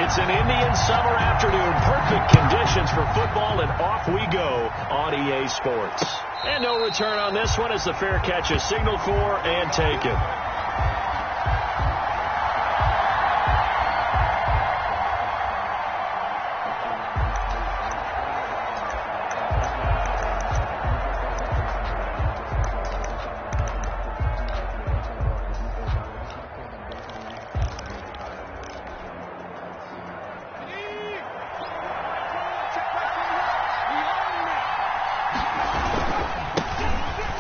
It's an Indian summer afternoon. Perfect conditions for football, and off we go on EA Sports. And no return on this one as the fair catch is signaled for and taken.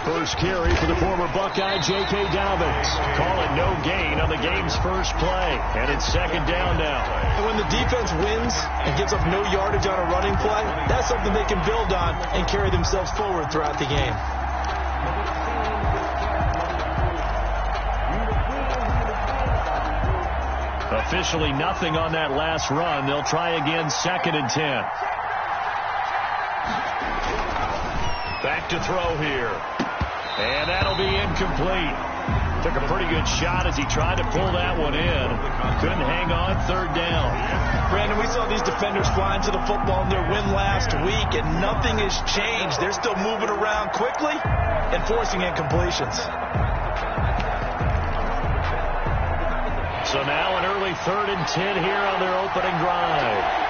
First carry for the former Buckeye, J.K. Dobbins. Call it no gain on the game's first play. And it's second down now. And when the defense wins and gives up no yardage on a running play, that's something they can build on and carry themselves forward throughout the game. Officially nothing on that last run. They'll try again, second and 10. Back to throw here. And that'll be incomplete. Took a pretty good shot as he tried to pull that one in. Couldn't hang on, third down. Brandon, we saw these defenders flying to the football in their win last week, and nothing has changed. They're still moving around quickly and forcing incompletions. So now an early third and 10 here on their opening drive.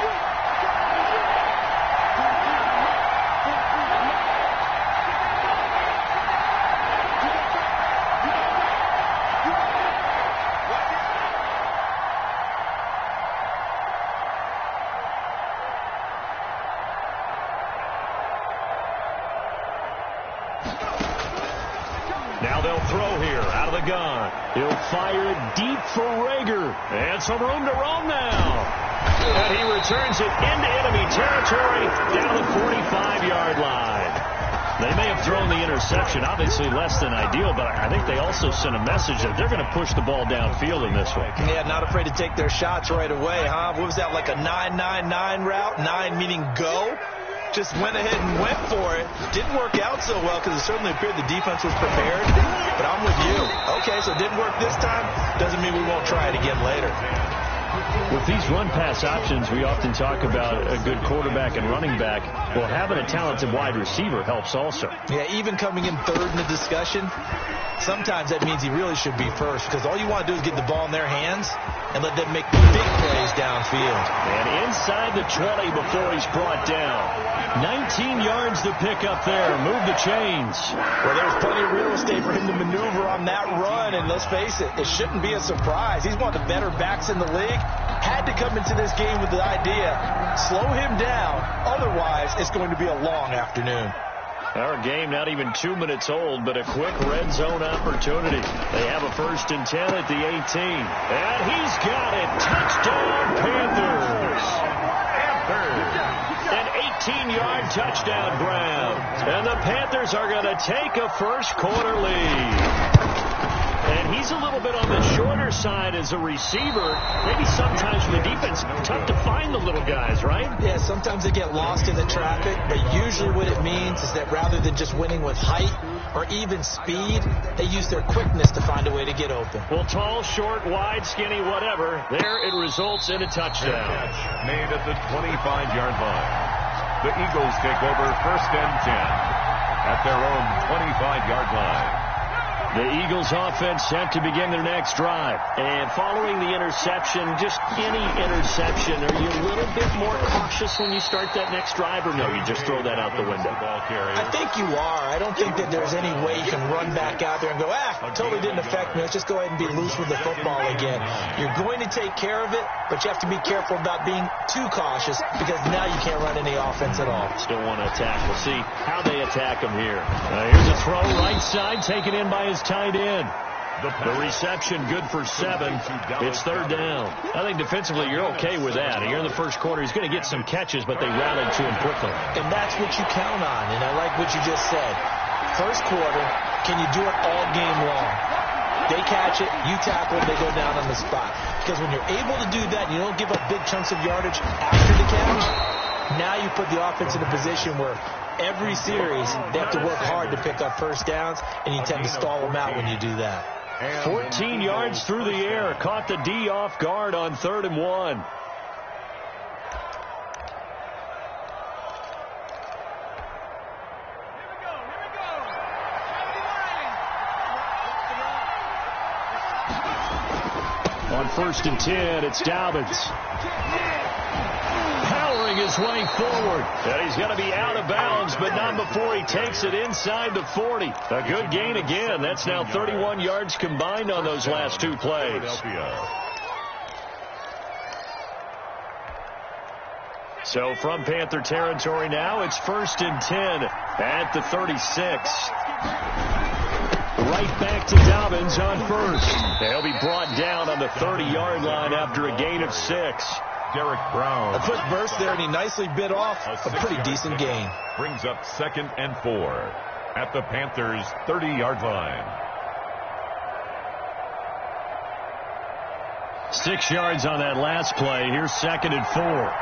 Now they'll throw here out of the gun. He'll fire it deep for Rager. And some room to roam now. And he returns it into enemy territory down the 45-yard line. They may have thrown the interception, obviously less than ideal, but I think they also sent a message that they're going to push the ball downfield in this one. Yeah, not afraid to take their shots right away, huh? What was that, like a 9-9-9 route? 9 meaning go? Just went ahead and went for it. Didn't work out so well because it certainly appeared the defense was prepared. But I'm with you. Okay, so it didn't work this time. Doesn't mean we won't try it again later. With these run-pass options, we often talk about a good quarterback and running back. Well, having a talented wide receiver helps also. Yeah, even coming in third in the discussion, sometimes that means he really should be first because all you want to do is get the ball in their hands and let them make big plays downfield. And inside the 20 before he's brought down. 19 yards to pick up there. Move the chains. Well, there's plenty of real estate for him to maneuver on that run, and let's face it, it shouldn't be a surprise. He's one of the better backs in the league. Had to come into this game with the idea, slow him down, otherwise it's going to be a long afternoon. Our game not even 2 minutes old, but a quick red zone opportunity. They have a first and 10 at the 18. And he's got it. Touchdown, Panthers. An 18-yard touchdown grab. And the Panthers are going to take a first quarter lead. And he's a little bit on the shorter side as a receiver. Maybe sometimes for the defense, tough to find the little guys, right? Yeah, sometimes they get lost in the traffic, but usually what it means is that rather than just winning with height or even speed, they use their quickness to find a way to get open. Well, tall, short, wide, skinny, whatever, there it results in a touchdown. Made at the 25-yard line. The Eagles take over first and 10 at their own 25-yard line. The Eagles offense set to begin their next drive. And following the interception, just any interception, are you a little bit more cautious when you start that next drive, or no, you just throw that out the window? I think you are. I don't think that there's any way you can run back out there and go, totally didn't affect me. Let's just go ahead and be loose with the football again. You're going to take care of it, but you have to be careful about being too cautious because now you can't run any offense at all. Still want to attack. We'll see how they attack him here. Here's a throw right side, taken in by his tight end. The reception good for 7. It's third down. I think defensively you're okay with that. Here in the first quarter, he's going to get some catches, but they rallied to him quickly. And that's what you count on, and I like what you just said. First quarter, can you do it all game long? They catch it, you tackle, they go down on the spot. Because when you're able to do that, you don't give up big chunks of yardage after the catch. Now you put the offense in a position where every series they have to work hard to pick up first downs, and you tend to stall them out when you do that. 14 yards through the air. Caught the D off guard on 3rd and 1. On 1st and 10, it's Dobbins. Powering his way forward. And he's going to be out of bounds, but not before he takes it inside the 40. A good gain again. That's now 31 yards combined on those last two plays. So from Panther territory now, it's 1st and 10 at the 36. Right back to Dobbins on 1st. They'll be brought down on the 30-yard line after a gain of 6. Derek Brown. A quick burst there, and he nicely bit off a pretty decent gain. Brings up 2nd and 4 at the Panthers' 30-yard line. 6 yards on that last play. Here's 2nd and 4.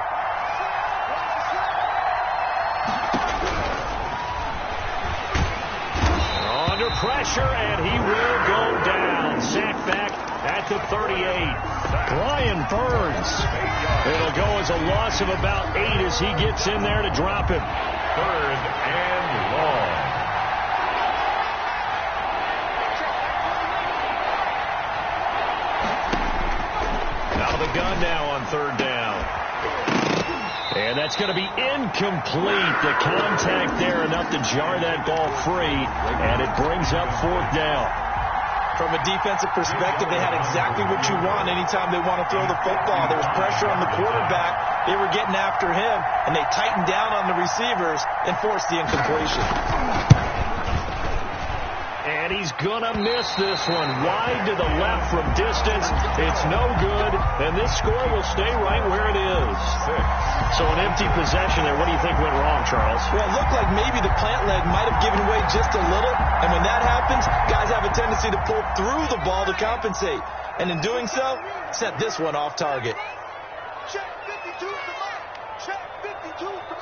Under pressure, and he will go down. Sack back at the 38. Brian Burns. It'll go as a loss of about 8 as he gets in there to drop him. 3rd and long. Out of the gun now on 3rd down. And that's going to be incomplete. The contact there enough to jar that ball free, and it brings up 4th down. From a defensive perspective, they had exactly what you want anytime they want to throw the football. There was pressure on the quarterback. They were getting after him, and they tightened down on the receivers and forced the incompletion. And he's going to miss this one. Wide to the left from distance. It's no good, and this score will stay right where it is. 6. So an empty possession there. What do you think went wrong, Charles? Well, it looked like maybe the plant leg might have given way just a little, and when that happens, guys have a tendency to pull through the ball to compensate. And in doing so, set this one off target. Check 52 to Mike. Check 52 to Mike.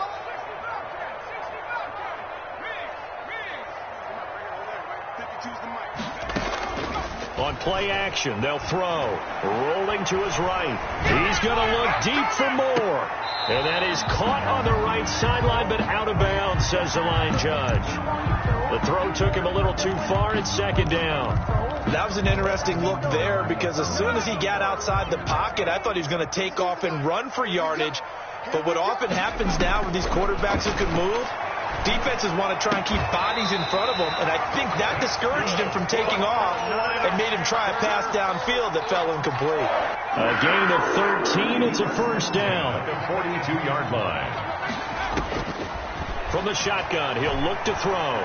On play action, they'll throw. Rolling to his right. He's going to look deep for more. And that is caught on the right sideline, but out of bounds, says the line judge. The throw took him a little too far. It's 2nd down. That was an interesting look there because as soon as he got outside the pocket, I thought he was going to take off and run for yardage. But what often happens now with these quarterbacks who can move, defenses want to try and keep bodies in front of them, and I think that discouraged him from taking off and made him try a pass downfield that fell incomplete. A gain of 13. It's a 1st down. At the 42-yard line. From the shotgun, he'll look to throw.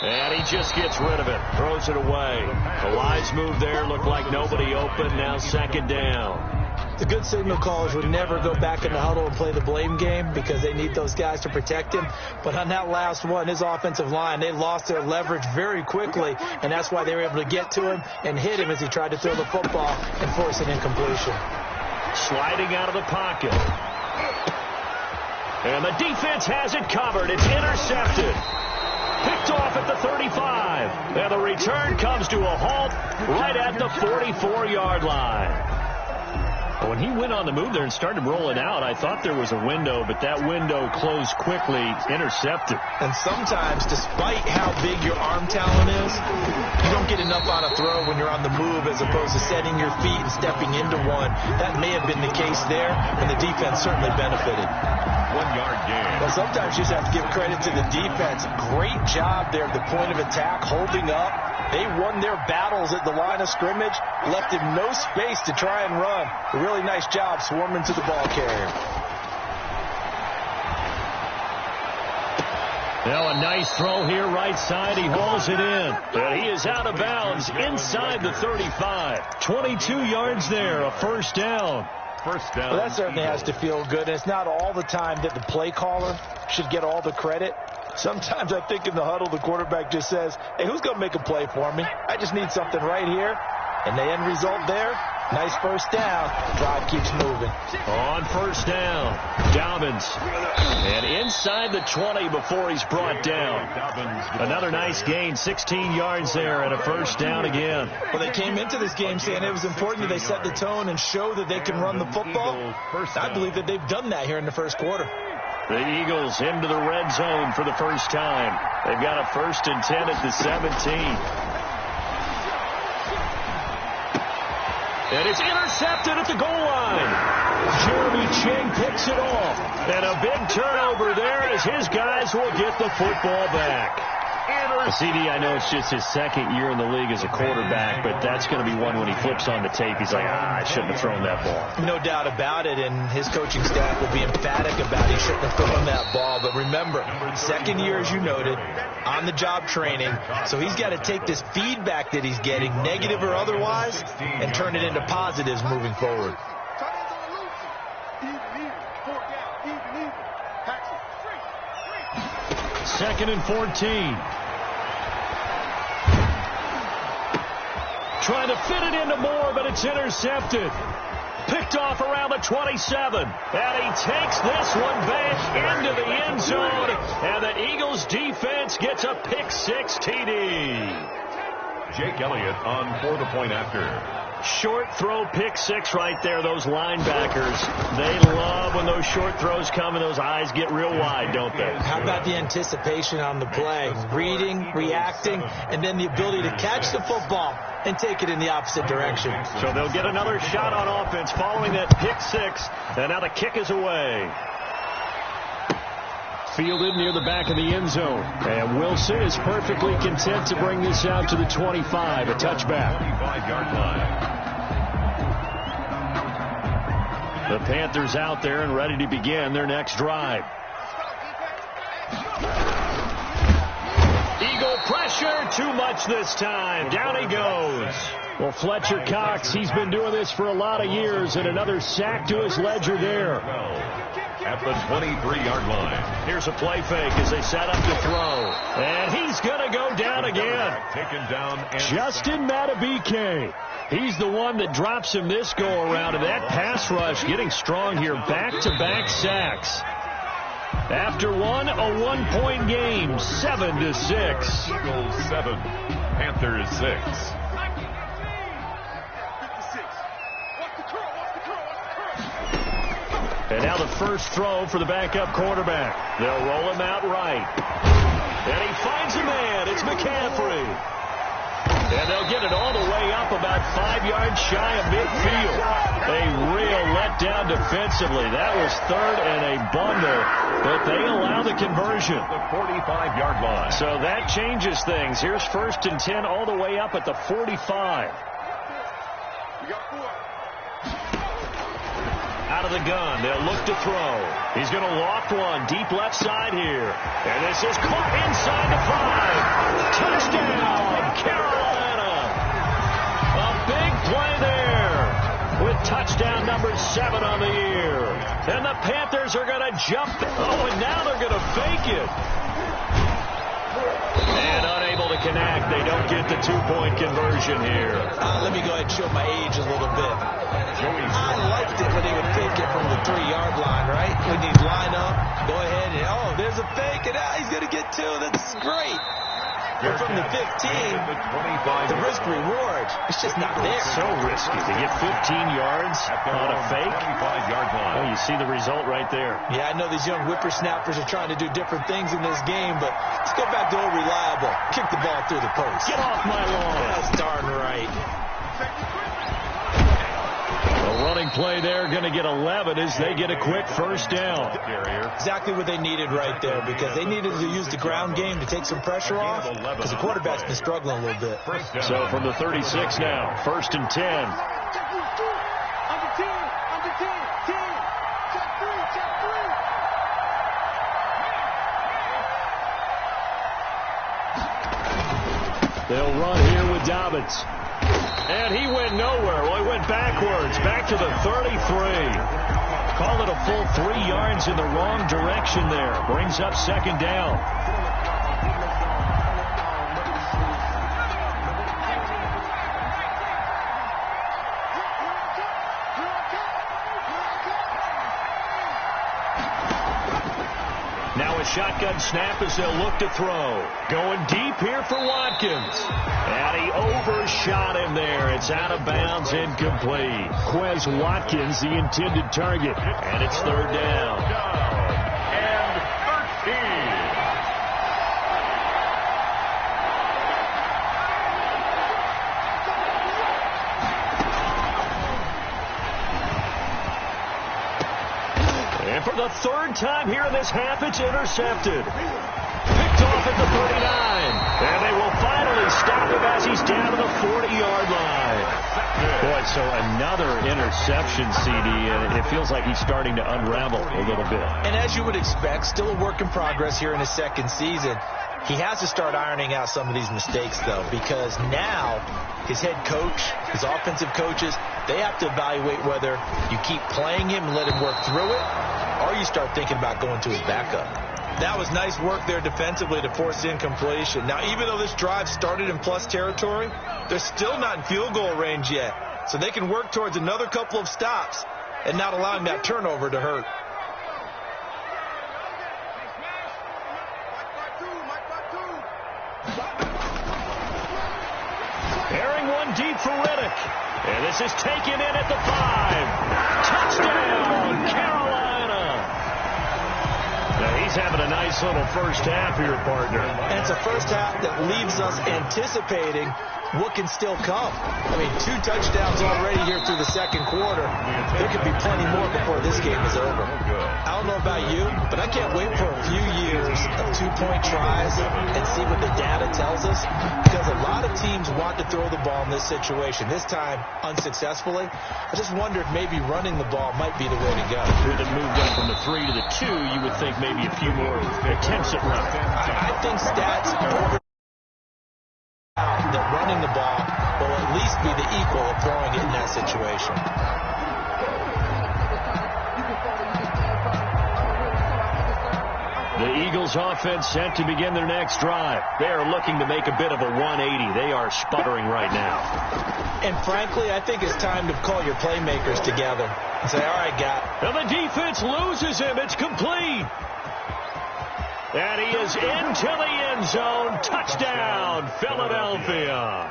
And he just gets rid of it. Throws it away. The wise move there. Looked like nobody open. Now 2nd down. The good signal callers would never go back in the huddle and play the blame game because they need those guys to protect him. But on that last one, his offensive line, they lost their leverage very quickly, and that's why they were able to get to him and hit him as he tried to throw the football and force an incompletion. Sliding out of the pocket. And the defense has it covered. It's intercepted. Picked off at the 35. And the return comes to a halt right at the 44-yard line. When he went on the move there and started rolling out, I thought there was a window, but that window closed quickly, intercepted. And sometimes, despite how big your arm talent is, you don't get enough on a throw when you're on the move as opposed to setting your feet and stepping into one. That may have been the case there, and the defense certainly benefited. 1-yard gain. Well, sometimes you just have to give credit to the defense. Great job there at the point of attack, holding up. They won their battles at the line of scrimmage, left him no space to try and run. A really nice job swarming to the ball carrier. Now a nice throw here, right side. He hauls it in. And he is out of bounds inside the 35. 22 yards there, a 1st down. 1st down. Well, that certainly has to feel good. And it's not all the time that the play caller should get all the credit. Sometimes I think in the huddle, the quarterback just says, hey, who's going to make a play for me? I just need something right here. And the end result there, nice 1st down. Drive keeps moving. On 1st down, Dobbins. And inside the 20 before he's brought down. Another nice gain, 16 yards there and a 1st down again. Well, they came into this game saying it was important that they set the tone and show that they can run the football. I believe that they've done that here in the 1st quarter. The Eagles into the red zone for the first time. They've got a 1st and 10 at the 17. And it's intercepted at the goal line. Jeremy Ching picks it off. And a big turnover there as his guys will get the football back. CD, I know it's just his second year in the league as a quarterback, but that's going to be one when he flips on the tape. He's like, I shouldn't have thrown that ball. No doubt about it, and his coaching staff will be emphatic about he shouldn't have thrown that ball. But remember, second year, as you noted, on-the-job training, so he's got to take this feedback that he's getting, negative or otherwise, and turn it into positives moving forward. Second and 14. Trying to fit it into Moore, but it's intercepted. Picked off around the 27. And he takes this one back into the end zone. And the Eagles defense gets a pick-6 TD. Jake Elliott on for the point after. Short throw, pick-6 right there. Those linebackers, they love when those short throws come and those eyes get real wide, don't they? How about the anticipation on the play? Reading, reacting, and then the ability to catch the football and take it in the opposite direction. So they'll get another shot on offense following that pick-6, and now the kick is away. Fielded near the back of the end zone. And Wilson is perfectly content to bring this out to the 25, a touchback. 25-yard line. The Panthers out there and ready to begin their next drive. Eagle pressure, too much this time. Down he goes. Well, Fletcher Cox, he's been doing this for a lot of years, and another sack to his ledger there. At the 23-yard line. Here's a play fake as they set up to throw. And he's going to go down again. Taken down. Justin Matabike. He's the one that drops him this go-around. And that pass rush getting strong here. Back-to-back sacks. After one, a one-point game. 7-6. Eagles 7. Panthers 6. And now the first throw for the backup quarterback. They'll roll him out right. And he finds a man. It's McCaffrey. And they'll get it all the way up about 5 yards shy of midfield. A real letdown defensively. That was third and a bundle, but they allow the conversion. The 45-yard line. So that changes things. Here's 1st and 10 all the way up at the 45. Out of the gun. They'll look to throw. He's going to loft one deep left side here. And this is caught inside the 5. Touchdown, Carolina. A big play there with touchdown number 7 on the year. And the Panthers are going to jump. Oh, and now they're going to fake it. And unable to connect. They don't get the 2-point conversion here. Let me go ahead and show my age a little bit. I liked it when they would fake it from the 3-yard line, right? When he'd line up, go ahead and, oh, there's a fake, and he's going to get 2. That's great. But from the 15, the risk reward, it's just not there. So risky to get 15 yards on a fake. 25-yard line. Well, you see the result right there. Yeah, I know these young whippersnappers are trying to do different things in this game, but let's go back to old reliable. Kick the ball through the post. Get off my lawn. That's darn right. A running play there, going to get 11 as they get a quick first down. Exactly what they needed right there, because they needed to use the ground game to take some pressure off, because the quarterback's been struggling a little bit. So from the 36 now, 1st and 10. Under 10, 10. Check 3. They'll run here with Dobbins. And he went nowhere. Well, he went backwards, back to the 33. Call it a full 3 yards in the wrong direction there. Brings up 2nd down. Now a shotgun snap as they'll look to throw. Going deep here for Watkins. And he overshot him there. It's out of bounds, incomplete. Quez Watkins, the intended target. And it's 3rd down. And 13. for the third time here in this half. It's intercepted. Picked off at the 39. And they will finally stop him as he's down to the 40-yard line. Boy, so another interception, CD, and it feels like he's starting to unravel a little bit. And as you would expect, still a work in progress here in his second season. He has to start ironing out some of these mistakes, though, because now his head coach, his offensive coaches, they have to evaluate whether you keep playing him and let him work through it, or you start thinking about going to his backup. That was nice work there defensively to force incompletion. Now, even though this drive started in plus territory, they're still not in field goal range yet. So they can work towards another couple of stops and not allowing that turnover to hurt. Airing one deep for Riddick. And this is taken in at the 5. Touchdown, Carolina. Now he's having a nice little first half here, partner. And it's a first half that leaves us anticipating what can still come. I mean, 2 touchdowns already here through the second quarter. There could be plenty more before this game is over. I don't know about you, but I can't wait for a few years of 2-point tries and see what the data tells us, because a lot of teams want to throw the ball in this situation. This time, unsuccessfully. I just wondered maybe running the ball might be the way to go. With it moved up from the 3 to the 2, you would think maybe a few more attempts at running. I think stats over that running the ball will at least be the equal of throwing it in that situation. The Eagles offense set to begin their next drive. They are looking to make a bit of a 180. They are sputtering right now. And frankly, I think it's time to call your playmakers together and say, all right, guy. And the defense loses him. It's complete. And he is into the end zone. Touchdown, Philadelphia.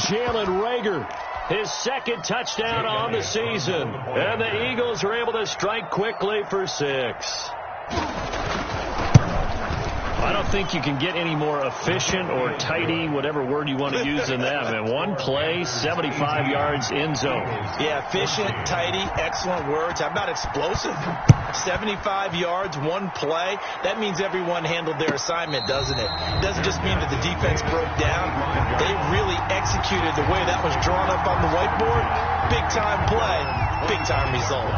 Jalen Reagor, his second touchdown on the season. And the Eagles are able to strike quickly for 6. I don't think you can get any more efficient or tidy, whatever word you want to use in that, man. One play, 75 yards, end zone. Yeah, efficient, tidy, excellent words. How about explosive? 75 yards, one play. That means everyone handled their assignment, doesn't it? It doesn't just mean that the defense broke down. They really executed the way that was drawn up on the whiteboard. Big-time play, big-time result.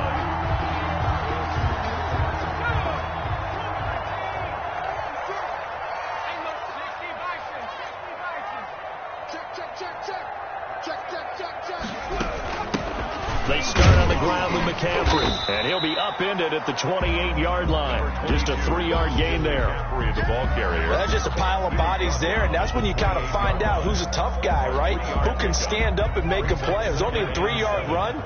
They start on the ground with McCaffrey, and he'll be upended at the 28-yard line. Just a 3-yard gain there. The ball carrier. Well, that's just a pile of bodies there, and that's when you kind of find out who's a tough guy, right? Who can stand up and make a play. It was only a 3-yard run,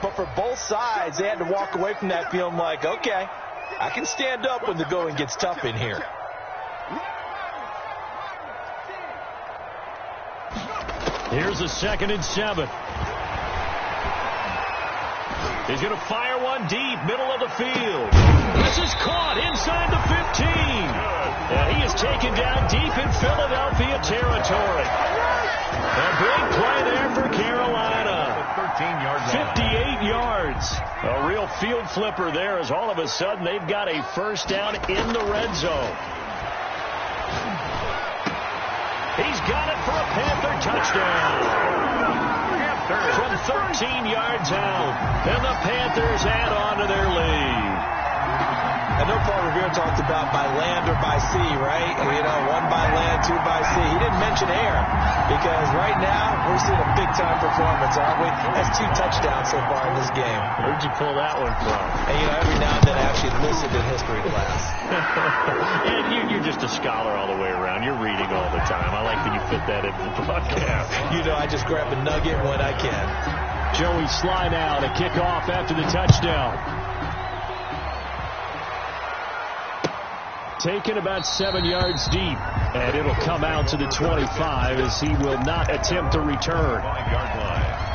but for both sides, they had to walk away from that feeling like, okay, I can stand up when the going gets tough in here. Here's a 2nd and 7. He's going to fire one deep, middle of the field. This is caught inside the 15. And he is taken down deep in Philadelphia territory. A big play there for Carolina. 58 yards. A real field flipper there, as all of a sudden they've got a first down in the red zone. He's got it for a Panther touchdown. From 13 yards out. And the Panthers add on to their lead. I know Paul Revere talked about by land or by sea, right? You know, 1 by land, 2 by sea. He didn't mention air because right now we're seeing a big-time performance, aren't we? That's 2 touchdowns so far in this game. Where'd you pull that one from? And, you know, every now and then I actually listened in history class. And you're just a scholar all the way around. You're reading all the time. I like that you fit that in the broadcast. You know, I just grab a nugget when I can. Joey Sly now to kick off after the touchdown. Taken about 7 yards deep, and it'll come out to the 25 as he will not attempt to return. 5-yard line.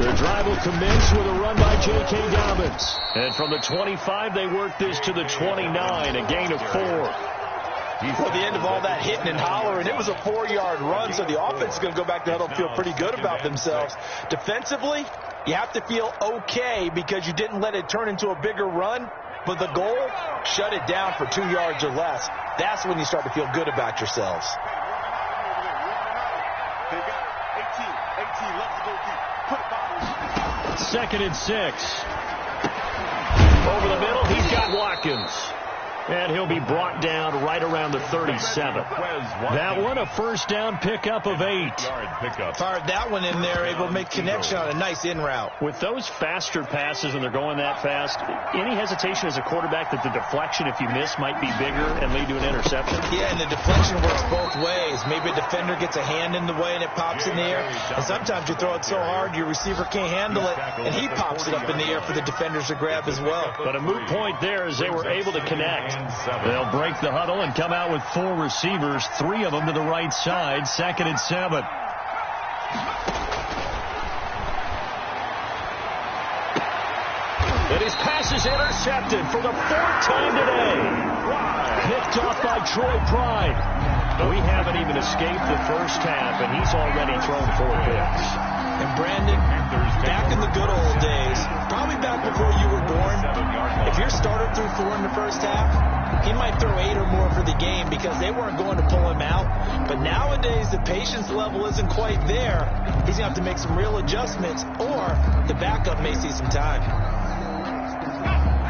Their drive will commence with a run by J.K. Dobbins. And from the 25, they work this to the 29, a gain of 4. Well, the end of all that hitting and hollering, it was a 4-yard run, so the offense is going to go back to huddle and feel pretty good about themselves. Defensively, you have to feel okay because you didn't let it turn into a bigger run, but the goal, shut it down for 2 yards or less. That's when you start to feel good about yourselves. They got it. 18, left to go deep. Put it back. 2nd and 6. Over the middle, he's got Watkins. And he'll be brought down right around the 37. That one, a first down pickup of 8. Fired that one in there, able to make connection on a nice in route. With those faster passes when they're going that fast, any hesitation as a quarterback that the deflection, if you miss, might be bigger and lead to an interception? Yeah, and the deflection works both ways. Maybe a defender gets a hand in the way and it pops in the air. And sometimes you throw it so hard your receiver can't handle it, and he pops it up in the air for the defenders to grab as well. But a moot point there as they were able to connect. They'll break the huddle and come out with 4 receivers, 3 of them to the right side, 2nd and 7. And his pass is intercepted for the 4th time today. Picked off by Troy Pride. We haven't even escaped the first half, and he's already thrown 4 picks. And Brandon, back in the good old days, probably back before you were born, if your starter threw 4 in the first half, he might throw 8 or more for the game because they weren't going to pull him out. But nowadays, the patience level isn't quite there. He's going to have to make some real adjustments, or the backup may see some time.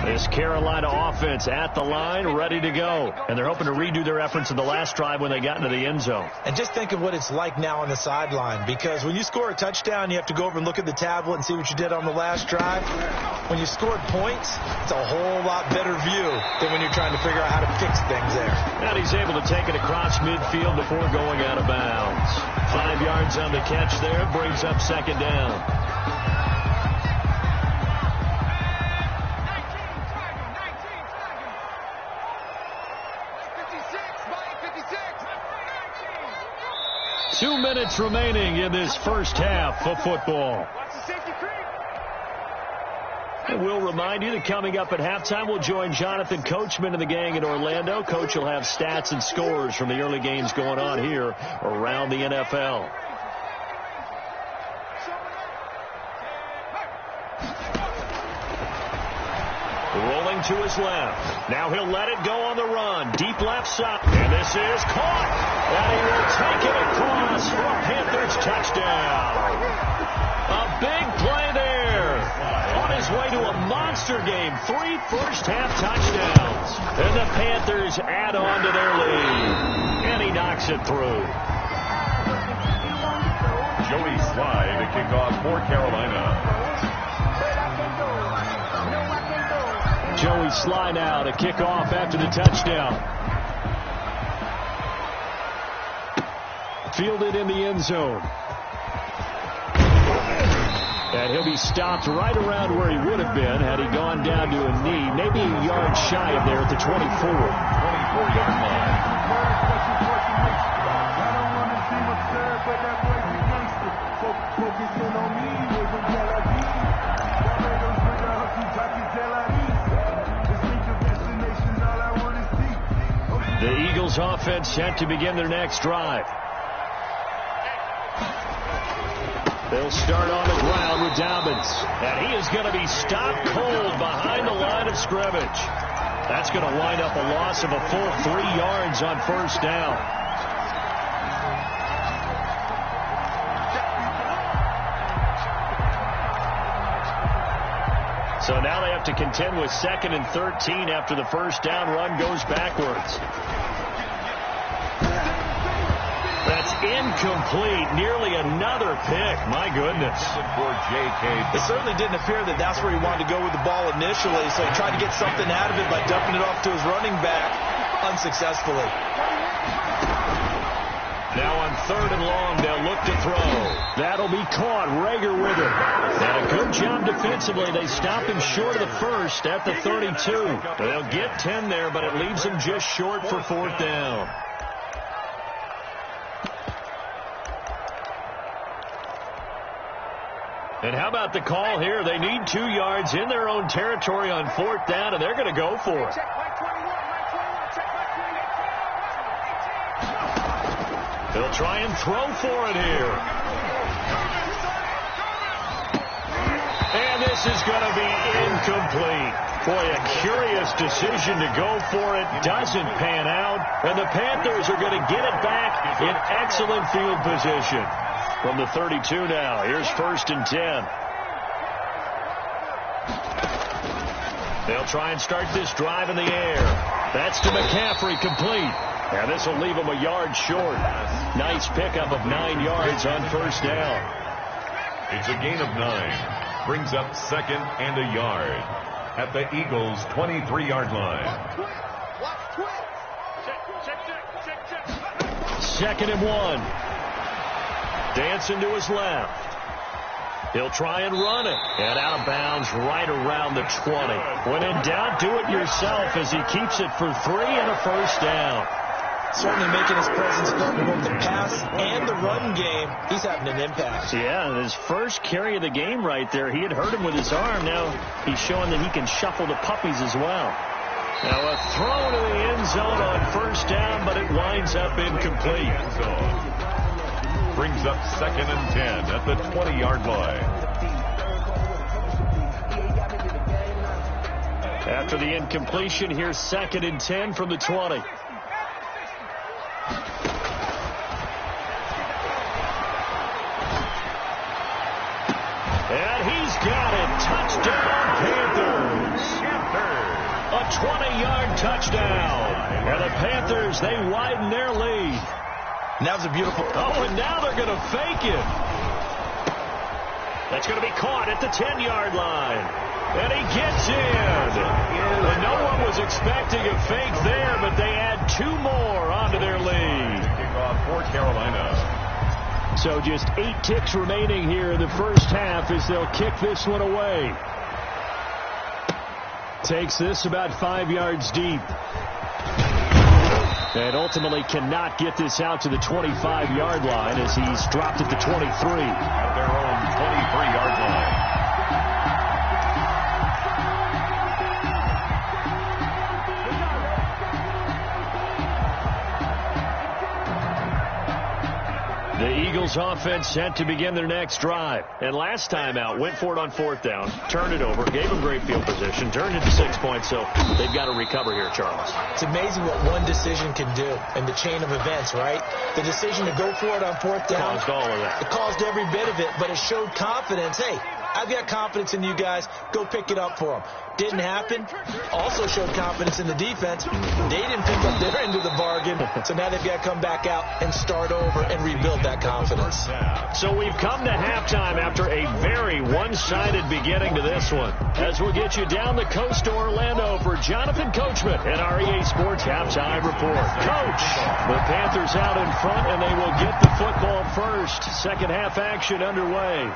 This Carolina offense at the line, ready to go. And they're hoping to redo their efforts in the last drive when they got into the end zone. And just think of what it's like now on the sideline, because when you score a touchdown, you have to go over and look at the tablet and see what you did on the last drive. When you scored points, it's a whole lot better view than when you're trying to figure out how to fix things there. And he's able to take it across midfield before going out of bounds. 5 yards on the catch there, brings up 2nd down. Two minutes remaining in this first half of football. And we'll remind you that coming up at halftime, we'll join Jonathan Coachman and the gang in Orlando. Coach will have stats and scores from the early games going on here around the NFL. Rolling to his left. Now he'll let it go on the run. Deep left side. And this is caught. And he will take it across for a Panthers touchdown. A big play there. On his way to a monster game. 3 first-half touchdowns. And the Panthers add on to their lead. And he knocks it through. Joey Sly to kick off for Carolina. Joey Sly now to kick off after the touchdown. Fielded in the end zone. And he'll be stopped right around where he would have been had he gone down to a knee, maybe a yard shy of there at the 24. 24-yard line. The Eagles offense set to begin their next drive. They'll start on the ground with Dobbins. And he is going to be stopped cold behind the line of scrimmage. That's going to wind up a loss of a full 3 yards on first down. So now they have to contend with 2nd and 13 after the first down run goes backwards. That's incomplete. Nearly another pick. My goodness. It certainly didn't appear that that's where he wanted to go with the ball initially, so he tried to get something out of it by dumping it off to his running back unsuccessfully. Now on 3rd and long, they'll look to throw. That'll be caught. Rager with it. And a good job defensively. They stop him short of the first at the 32. They'll get 10 there, but it leaves them just short for 4th down. And how about the call here? They need 2 yards in their own territory on 4th down, and they're going to go for it. They'll try and throw for it here. And this is going to be incomplete. Boy, a curious decision to go for it. Doesn't pan out. And the Panthers are going to get it back in excellent field position. From the 32 now, here's 1st and 10. They'll try and start this drive in the air. That's to McCaffrey, complete. And this will leave him a yard short. Nice pickup of 9 yards on 1st down. It's a gain of 9. Brings up 2nd and a yard at the Eagles' 23-yard line. 2nd and 1. Dancing to his left. He'll try and run it. And out of bounds right around the 20. When in doubt, do it yourself as he keeps it for 3 and a 1st down. Certainly making his presence felt in both the pass and the run game. He's having an impact. Yeah, his first carry of the game right there. He had hurt him with his arm. Now he's showing that he can shuffle the puppies as well. Now a throw to the end zone on 1st down, but it winds up incomplete. Brings up 2nd and 10 at the 20-yard line. After the incompletion, here's 2nd and 10 from the 20. And he's got it. Touchdown, Panthers. A 20-yard touchdown. And the Panthers, they widen their lead. And that was a beautiful... Oh, and now they're going to fake it. That's going to be caught at the 10-yard line. And he gets in. And no one was expecting a fake there, but they add 2 more onto their lead. Kickoff for Carolina. So just 8 ticks remaining here in the first half as they'll kick this one away. Takes this about 5 yards deep. And ultimately cannot get this out to the 25-yard line as he's dropped at the 23. At their own 23-yard line. The Eagles offense set to begin their next drive. And last time out, went for it on 4th down, turned it over, gave them great field position, turned it to 6 points, so they've got to recover here, Charles. It's amazing what one decision can do in the chain of events, right? The decision to go for it on 4th down. Caused all of that. It caused every bit of it, but it showed confidence. Hey, I've got confidence in you guys. Go pick it up for them. Didn't happen. Also showed confidence in the defense. They didn't pick up their end of the bargain, so now they've got to come back out and start over and rebuild that confidence. So we've come to halftime after a very one-sided beginning to this one. As we'll get you down the coast to Orlando for Jonathan Coachman and our EA Sports Halftime Report. Coach, the Panthers out in front, and they will get the football first. Second half action underway.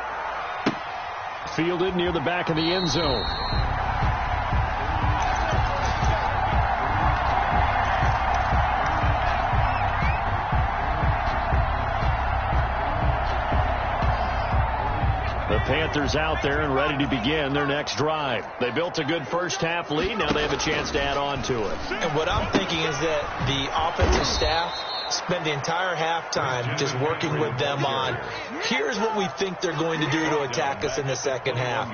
Fielded near the back of the end zone. The Panthers out there and ready to begin their next drive. They built a good first half lead. Now they have a chance to add on to it. And what I'm thinking is that the offensive staff spent the entire halftime just working with them on, here's what we think they're going to do to attack us in the second half.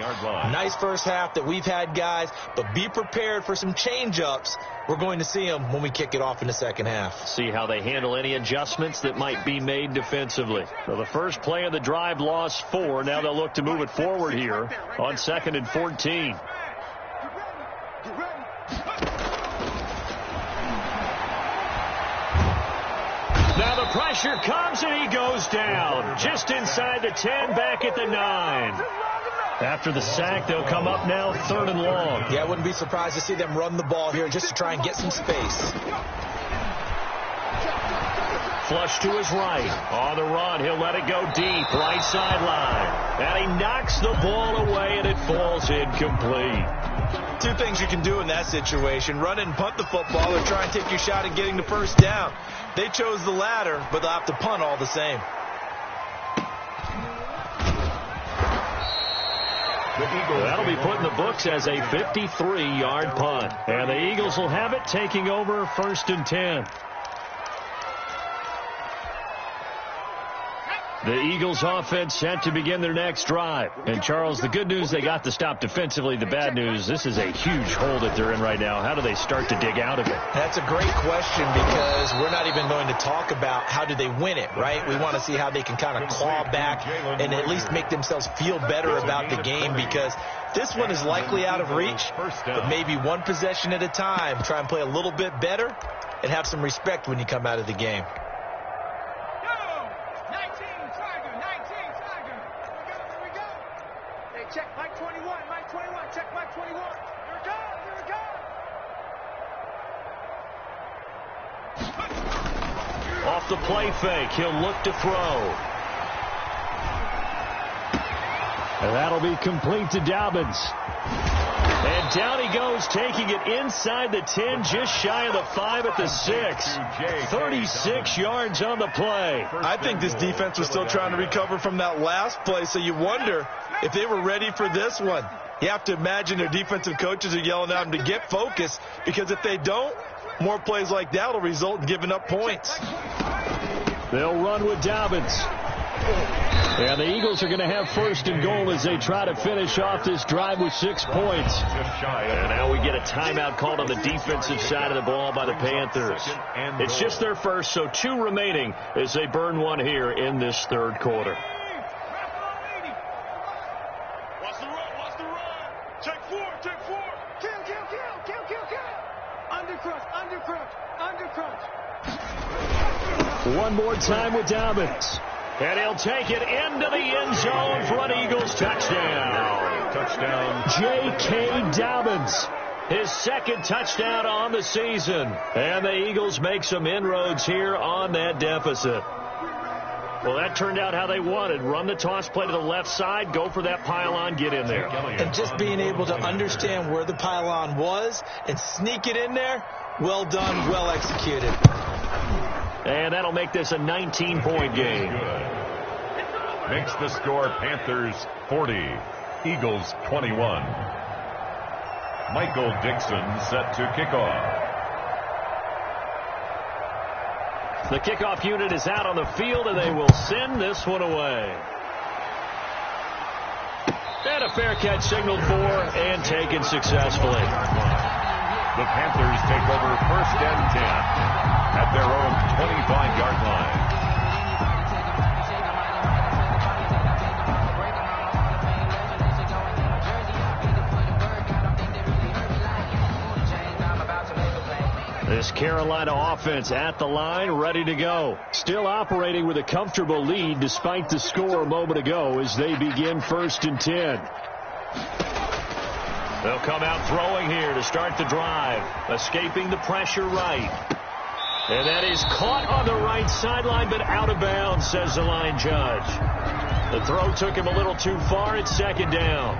Nice first half that we've had, guys, but be prepared for some change-ups. We're going to see them when we kick it off in the second half. See how they handle any adjustments that might be made defensively. So the first play of the drive lost 4. Now they'll look to move it forward here on 2nd and 14. Now the pressure comes and he goes down. Just inside the 10, back at the 9. After the sack, they'll come up now 3rd and long. Yeah, I wouldn't be surprised to see them run the ball here just to try and get some space. Flush to his right. On the run, he'll let it go deep. Right sideline. And he knocks the ball away, and it falls incomplete. 2 things you can do in that situation. Run and punt the football or try and take your shot at getting the first down. They chose the latter, but they'll have to punt all the same. That'll be put in the books as a 53-yard punt. And the Eagles will have it, taking over 1st and 10. The Eagles offense set to begin their next drive. And, Charles, the good news, they got the stop defensively. The bad news, this is a huge hole that they're in right now. How do they start to dig out of it? That's a great question, because we're not even going to talk about how do they win it, right? We want to see how they can kind of claw back and at least make themselves feel better about the game, because this one is likely out of reach, but maybe one possession at a time. Try and play a little bit better and have some respect when you come out of the game. Check Mike 21, Mike 21, check Mike 21. Here we go, here we go. Off the play fake, he'll look to throw. And that'll be complete to Dobbins. And down he goes, taking it inside the 10, just shy of the 5 at the 6. 36 yards on the play. I think this defense was still trying to recover from that last play, so you wonder if they were ready for this one. You have to imagine their defensive coaches are yelling at them to get focused, because if they don't, more plays like that will result in giving up points. They'll run with Dobbins. And the Eagles are going to have 1st and goal as they try to finish off this drive with 6 points. And now we get a timeout called on the defensive side of the ball by the Panthers. It's just their first, so 2 remaining as they burn one here in this 3rd quarter. Watch the run. Take 4. Undercrunch. One more time with Dobbins. And he'll take it into the end zone for an Eagles touchdown. J.K. Dobbins, his 2nd touchdown on the season. And the Eagles make some inroads here on that deficit. Well, that turned out how they wanted. Run the toss play to the left side, go for that pylon, get in there. And just being able to understand where the pylon was and sneak it in there, well done, well executed. And that'll make this a 19-point game. Makes the score Panthers 40, Eagles 21. Michael Dixon set to kick off. The kickoff unit is out on the field, and they will send this one away. And a fair catch signaled for and taken successfully. The Panthers take over 1st and 10 at their own 25-yard line. This Carolina offense at the line, ready to go. Still operating with a comfortable lead despite the score a moment ago as they begin 1st and 10. They'll come out throwing here to start the drive, escaping the pressure right. And that is caught on the right sideline, but out of bounds, says the line judge. The throw took him a little too far. It's 2nd down.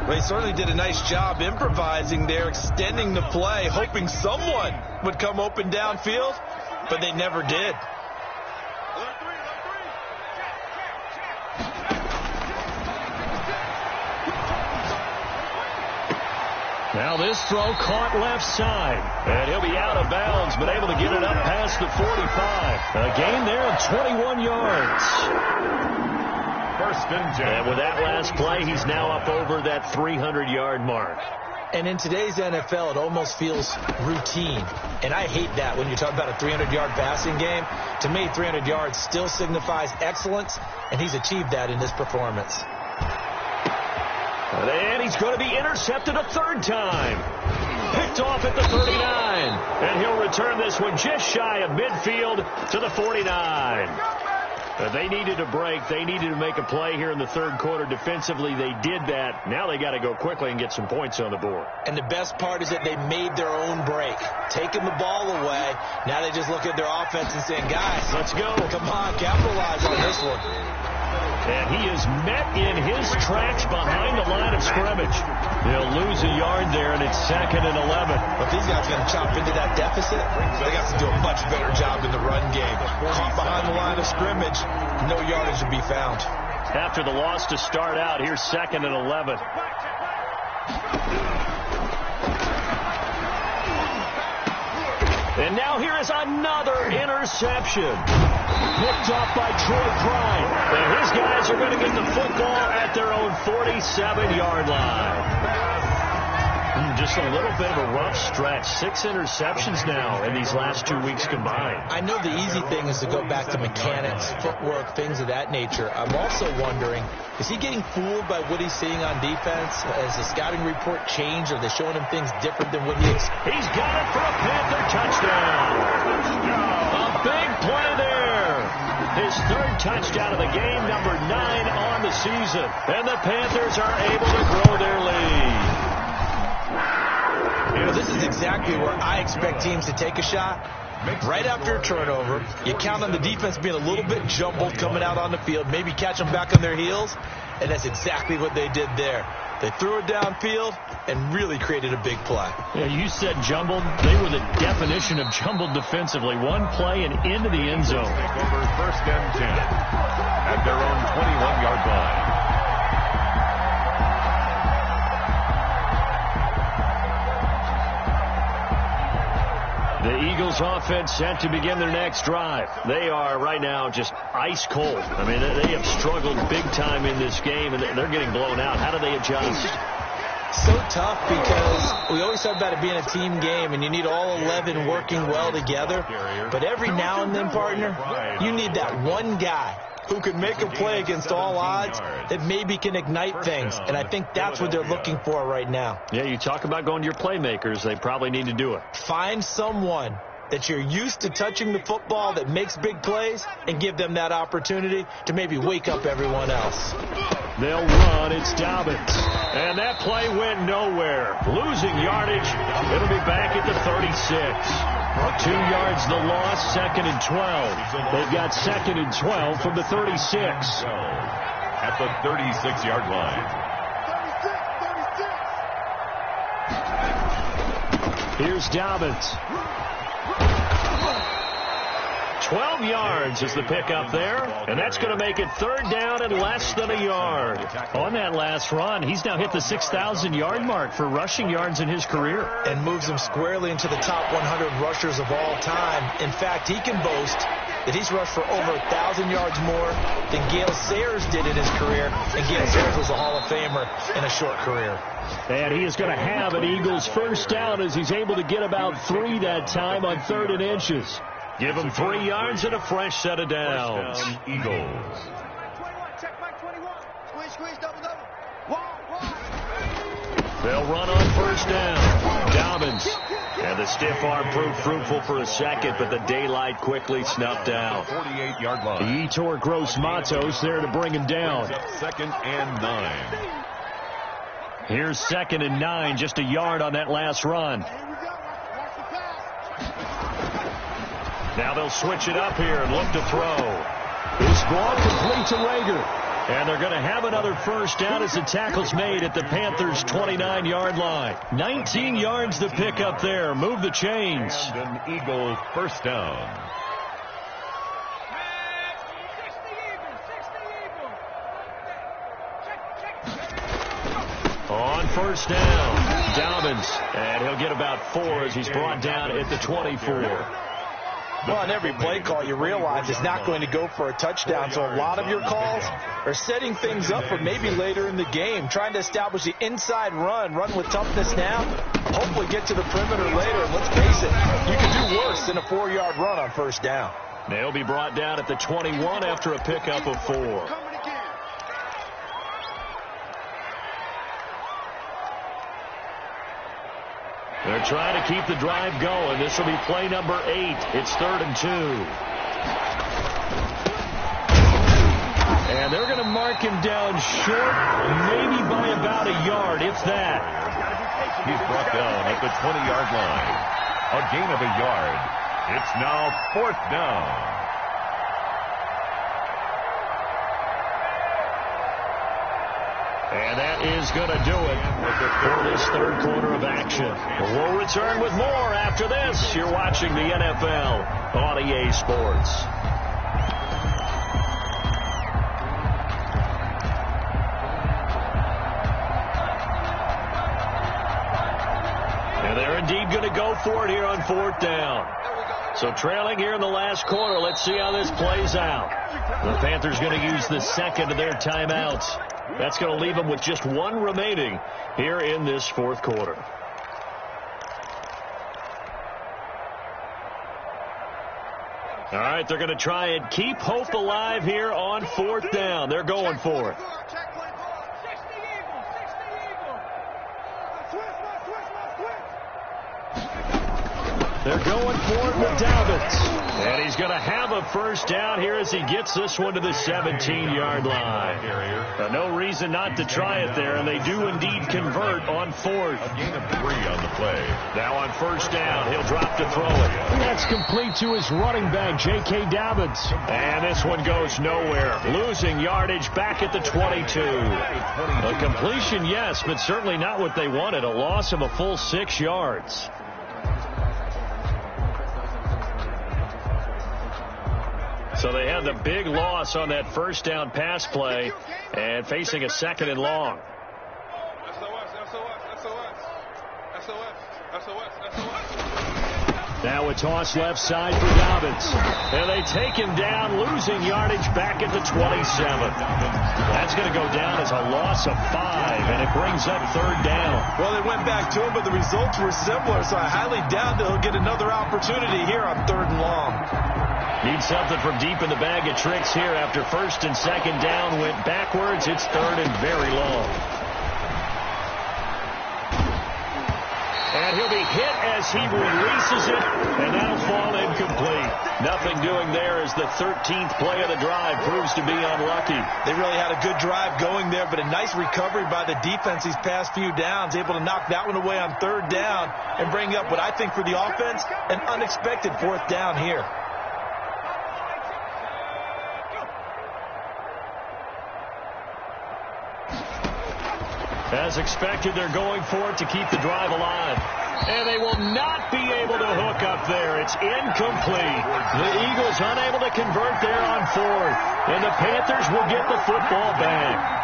They certainly did a nice job improvising there, extending the play, hoping someone would come open downfield, but they never did. Now this throw caught left side, and he'll be out of bounds, but able to get it up past the 45. A gain there of 21 yards. 1st and 10. And with that last play, he's now up over that 300-yard mark. And in today's NFL, it almost feels routine. And I hate that when you're talking about a 300-yard passing game. To me, 300 yards still signifies excellence, and he's achieved that in this performance. And he's going to be intercepted a 3rd time. Picked off at the 39. And he'll return this one just shy of midfield to the 49. They needed a break. They needed to make a play here in the 3rd quarter. Defensively, they did that. Now they got to go quickly and get some points on the board. And the best part is that they made their own break, taking the ball away. Now they just look at their offense and saying, guys, let's go. Come on, capitalize on this one. And he is met in his tracks behind the line of scrimmage. They'll lose a yard there, and it's 2nd and 11. If these guys are going to chop into that deficit, they got to do a much better job in the run game. Caught behind the line of scrimmage, no yardage to be found. after the loss to start out. Here's 2nd and 11. And now here is another interception. Picked off by Troy Prime. And his guys are going to get the football at their own 47-yard line. Just a little bit of a rough stretch. 6 interceptions now in these last 2 weeks combined. I know the easy thing is to go back to mechanics, footwork, things of that nature. I'm also wondering, is he getting fooled by what he's seeing on defense? Has the scouting report changed? Are they showing him things different than what he expected? He's got it for a Panther touchdown. A big play there. His 3rd touchdown of the game, number 9 on the season. And the Panthers are able to grow their lead. You know, this is exactly where I expect teams to take a shot. Right after a turnover, you count on the defense being a little bit jumbled coming out on the field, maybe catch them back on their heels, and that's exactly what they did there. They threw it downfield and really created a big play. Yeah, you said jumbled. They were the definition of jumbled defensively. One play and into the end zone. Over 1st and 10 at their own 21-yard line. The Eagles offense set to begin their next drive. They are right now just ice cold. I mean, they have struggled big time in this game, and they're getting blown out. How do they adjust? So tough because we always talk about it being a team game, and you need all 11 working well together. But every now and then, partner, you need that one guy who can make a play against all odds that maybe can ignite things. And I think that's what they're looking for right now. Yeah, you talk about going to your playmakers. They probably need to do it. Find someone that you're used to touching the football that makes big plays and give them that opportunity to maybe wake up everyone else. They'll run. It's Dobbins. And that play went nowhere. Losing yardage. It'll be back at the 36. 2 yards the loss, 2nd and 12. They've got 2nd and 12 from the 36. At the 36-yard line. Here's Dobbins. 12 yards is the pickup there, and that's going to make it 3rd down and less than a yard. On that last run, he's now hit the 6,000-yard mark for rushing yards in his career. And moves him squarely into the top 100 rushers of all time. In fact, he can boast that he's rushed for over 1,000 yards more than Gale Sayers did in his career, and Gale Sayers was a Hall of Famer in a short career. And he is going to have an Eagles 1st down as he's able to get about 3 that time on 3rd and inches. Give him 3 yards and a fresh set of downs. Eagles. They'll run on 1st down. Dobbins. And the stiff arm proved fruitful for a second, but the daylight quickly snuffed out. 48-yard line. Yetur Gross-Matos there to bring him down. 2nd and 9. Here's 2nd and 9, just a yard on that last run. Now they'll switch it up here and look to throw. This ball complete to Rager. And they're going to have another 1st down as the tackle's made at the Panthers' 29-yard line. 19 yards to pick up there. Move the chains. And an Eagle 1st down. On 1st down, Dobbins. And he'll get about 4 as he's brought down at the 24. Well, on every play call, you realize it's not going to go for a touchdown. So a lot of your calls are setting things up for maybe later in the game, trying to establish the inside run with toughness now, hopefully get to the perimeter later. And let's face it, you can do worse than a 4-yard run on 1st down. They'll be brought down at the 21 after a pickup of 4. They're trying to keep the drive going. This will be play number 8. It's 3rd and 2. And they're going to mark him down short, maybe by about a yard, if that. He's brought down at the 20-yard line. A gain of a yard. It's now 4th down. And that is going to do it for this 3rd quarter of action. We'll return with more after this. You're watching the NFL on EA Sports. indeed going to go for it here on 4th down. So trailing here in the last quarter. Let's see how this plays out. The Panthers going to use the second of their timeouts. That's going to leave them with just one remaining here in this 4th quarter. All right, they're going to try and keep hope alive here on 4th down. They're going for it. They're going for it with Dobbins. And he's going to have a first down here as he gets this one to the 17-yard line. No reason not to try it there, and they do indeed convert on 4th. A gain of 3 on the play. Now on 1st down, he'll drop to throw it. That's complete to his running back, J.K. Dobbins. And this one goes nowhere. Losing yardage back at the 22. A completion, yes, but certainly not what they wanted. A loss of a full 6 yards. So they had the big loss on that 1st down pass play and facing a 2nd and long. Now a toss left side for Dobbins. And they take him down, losing yardage back at the 27. That's going to go down as a loss of 5, and it brings up 3rd down. Well, they went back to him, but the results were similar, so I highly doubt that he'll get another opportunity here on 3rd and long. Need something from deep in the bag of tricks here after 1st and 2nd down went backwards. It's 3rd and very long. And he'll be hit as he releases it, and that'll fall incomplete. Nothing doing there as the 13th play of the drive proves to be unlucky. They really had a good drive going there, but a nice recovery by the defense these past few downs, able to knock that one away on 3rd down and bring up what I think for the offense, an unexpected 4th down here. As expected, they're going for it to keep the drive alive. And they will not be able to hook up there. It's incomplete. The Eagles unable to convert there on 4th. And the Panthers will get the football back.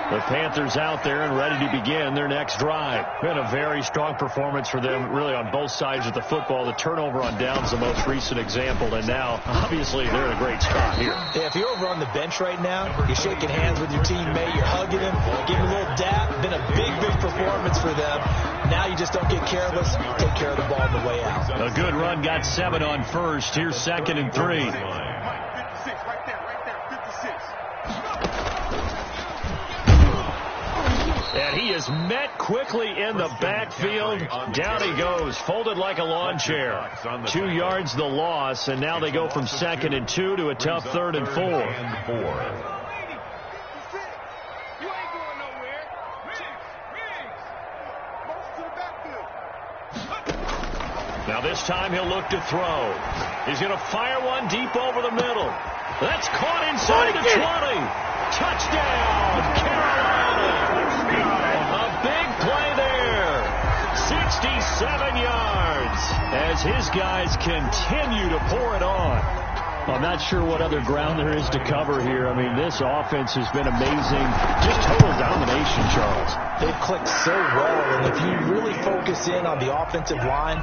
The Panthers out there and ready to begin their next drive. Been a very strong performance for them, really, on both sides of the football. The turnover on downs, the most recent example, and now, obviously, they're in a great spot here. Yeah, if you're over on the bench right now, you're shaking hands with your teammate, you're hugging him, giving him a little dap. Been a big, big performance for them. Now you just don't get careless. Take care of the ball on the way out. A good run, got 7 on 1st. Here's 2nd and 3. And he is met quickly in the backfield. Down he goes, folded like a lawn chair. 2 yards the loss, and now they go from 2nd and 2 to a tough 3rd and 4. Now this time he'll look to throw. He's going to fire one deep over the middle. That's caught inside the 20. Touchdown, Carolina. A big play there. 67 yards as his guys continue to pour it on. I'm not sure what other ground there is to cover here. I mean, this offense has been amazing. Just total domination, Charles. They've clicked so well, and if you really focus in on the offensive line,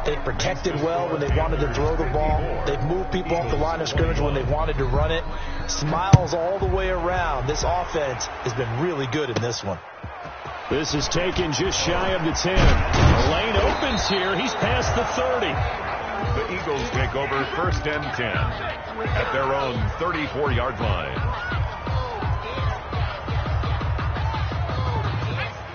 they've protected well when they wanted to throw the ball. They've moved people off the line of scrimmage when they wanted to run it. Smiles all the way around. This offense has been really good in this one. This is taken just shy of the 10. The lane opens here. He's past the 30. The Eagles take over 1st and 10 at their own 34-yard line.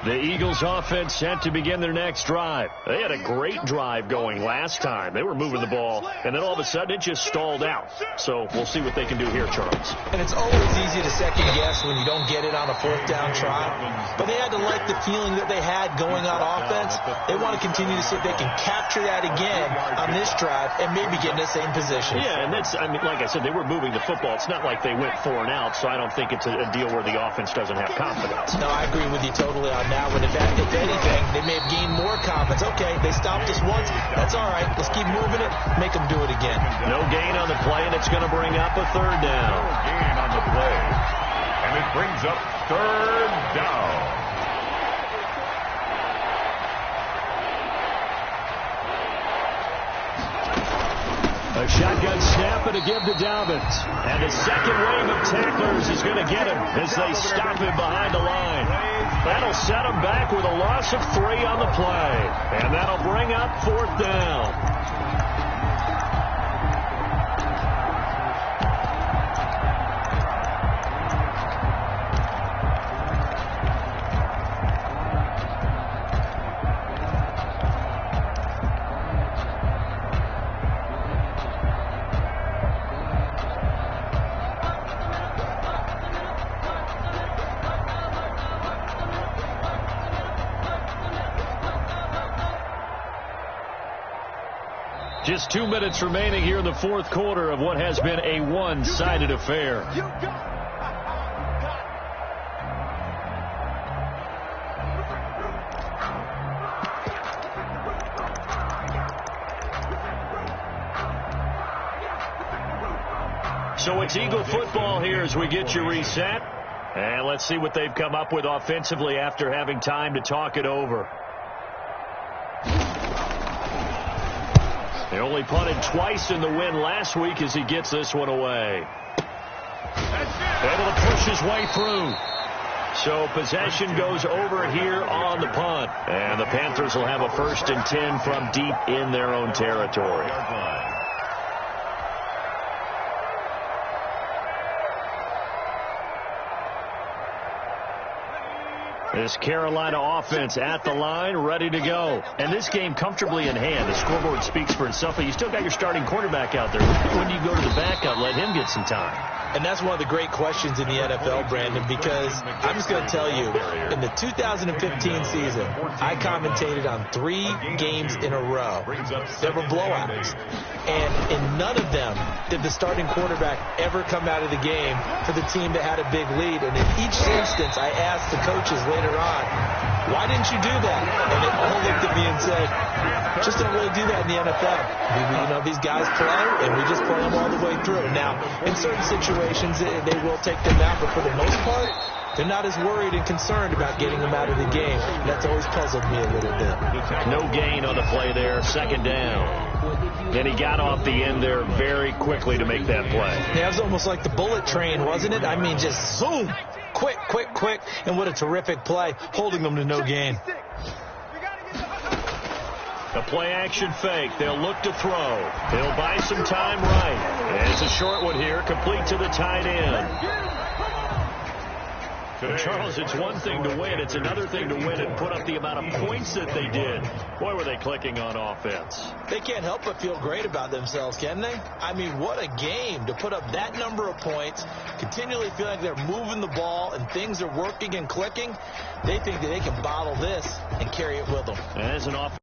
The Eagles offense set to begin their next drive. They had a great drive going last time. They were moving the ball, and then all of a sudden it just stalled out. So we'll see what they can do here, Charles. And it's always easy to second guess when you don't get it on a 4th down try. But they had to like the feeling that they had going on offense. They want to continue to see if they can capture that again on this drive and maybe get in the same position. Yeah, and that's, I mean, like I said, they were moving the football. It's not like they went 4 and out, so I don't think it's a deal where the offense doesn't have confidence. No, I agree with you totally on Now, if anything, they may have gained more confidence. Okay, they stopped us once. That's all right. Let's keep moving it. Make them do it again. No gain on the play, and it's going to bring up a third down. No gain on the play. And it brings up third down. A shotgun snap and a give to Dobbins. And the second wave of tacklers is going to get him as they stop him behind the line. That'll set him back with a loss of 3 on the play. And that'll bring up 4th down. Just 2 minutes remaining here in the 4th quarter of what has been a one-sided affair. So it's Eagle football here as we get you reset. And let's see what they've come up with offensively after having time to talk it over. They only punted twice in the win last week as he gets this one away. Able to push his way through. So possession goes over here on the punt. And the Panthers will have a 1st and 10 from deep in their own territory. This Carolina offense at the line, ready to go. And this game comfortably in hand. The scoreboard speaks for itself, but you still got your starting quarterback out there. When do you go to the backup, let him get some time? And that's one of the great questions in the NFL, Brandon, because I'm just going to tell you, in the 2015 season, I commentated on 3 games in a row. There were blowouts. And in none of them did the starting quarterback ever come out of the game for the team that had a big lead. And in each instance, I asked the coaches later on, why didn't you do that? And they all looked at me and said, just don't really do that in the NFL. These guys play, and we just play them all the way through. Now, in certain situations, they will take them out, but for the most part, they're not as worried and concerned about getting them out of the game. That's always puzzled me a little bit. No gain on the play there, 2nd down. Then he got off the end there very quickly to make that play. Yeah, it was almost like the bullet train, wasn't it? I mean, just zoom, quick, quick, quick, and what a terrific play, holding them to no gain. A play-action fake. They'll look to throw. He'll buy some time right. And it's a short one here, complete to the tight end. Well, Charles, it's one thing to win. It's another thing to win and put up the amount of points that they did. Boy, were they clicking on offense. They can't help but feel great about themselves, can they? I mean, what a game to put up that number of points, continually feel like they're moving the ball and things are working and clicking. They think that they can bottle this and carry it with them. As an offense.